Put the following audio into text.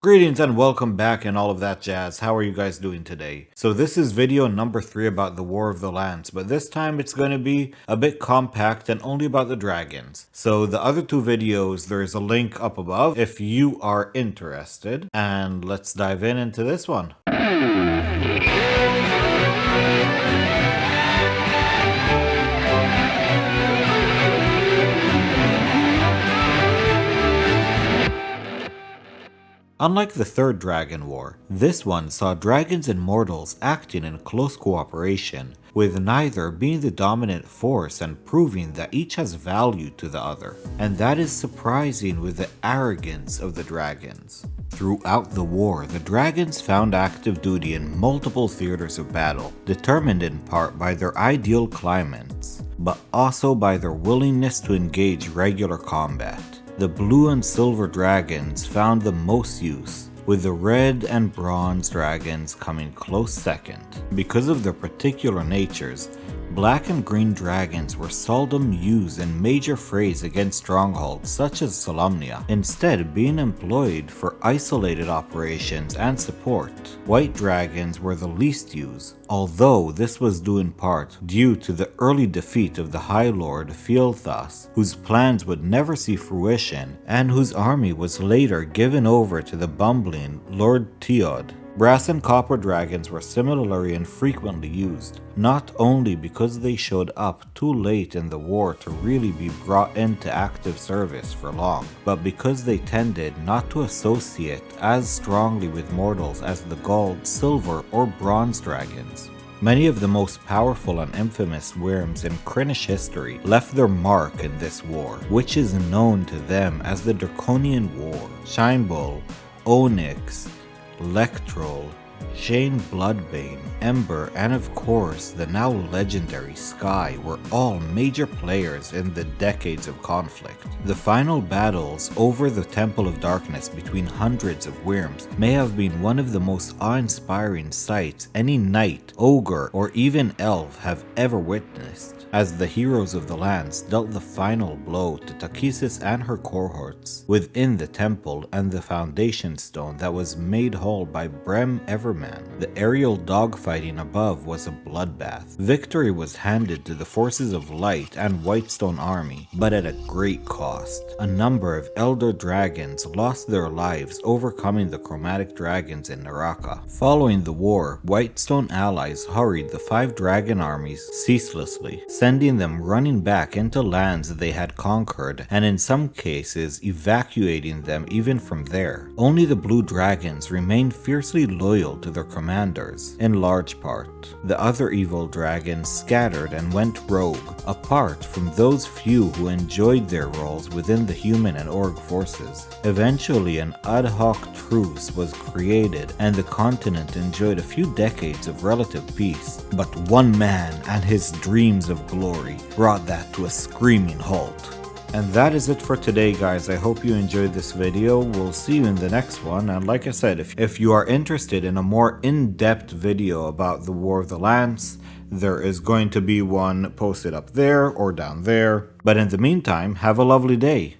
Greetings and welcome back and all of that jazz. How are you guys doing today? So this is video number 3 about the War of the Lands, but this time it's going to be a bit compact and only about the dragons. So the other 2 videos, there's a link up above if you are interested. And let's dive into this one. Unlike the third Dragon War, this one saw dragons and mortals acting in close cooperation, with neither being the dominant force and proving that each has value to the other. And that is surprising with the arrogance of the dragons. Throughout the war, the dragons found active duty in multiple theaters of battle, determined in part by their ideal climates, but also by their willingness to engage regular combat. The blue and silver dragons found the most use, with the red and bronze dragons coming close second. Because of their particular natures, black and green dragons were seldom used in major frays against strongholds such as Solamnia, instead being employed for isolated operations and support. White dragons were the least used, although this was due in part due to the early defeat of the High Lord Fielthas, whose plans would never see fruition and whose army was later given over to the bumbling Lord Teod. Brass and copper dragons were similarly infrequently used, not only because they showed up too late in the war to really be brought into active service for long, but because they tended not to associate as strongly with mortals as the gold, silver, or bronze dragons. Many of the most powerful and infamous worms in Krynnish history left their mark in this war, which is known to them as the Draconian War. Shinebull, Onyx, Lectrol, Shane Bloodbane, Ember, and of course the now legendary Sky were all major players in the decades of conflict. The final battles over the Temple of Darkness between hundreds of worms may have been one of the most awe-inspiring sights any knight, ogre, or even elf have ever witnessed, as the heroes of the lands dealt the final blow to Takhisis and her cohorts within the temple and the foundation stone that was made whole by Brem Everman. The aerial dogfighting above was a bloodbath. Victory was handed to the forces of Light and Whitestone army, but at a great cost. A number of elder dragons lost their lives overcoming the chromatic dragons in Naraka. Following the war, Whitestone allies hurried the 5 dragon armies ceaselessly, sending them running back into lands they had conquered, and in some cases evacuating them even from there. Only the blue dragons remained fiercely loyal to their commanders, in large part. The other evil dragons scattered and went rogue, apart from those few who enjoyed their roles within the human and orc forces. Eventually an ad hoc truce was created and the continent enjoyed a few decades of relative peace, but one man and his dreams of glory brought that to a screaming halt. And that is it for today, guys. I hope you enjoyed this video. We'll see you in the next one. And like I said, if you are interested in a more in-depth video about the War of the Lands, there is going to be one posted up there or down there. But in the meantime, have a lovely day.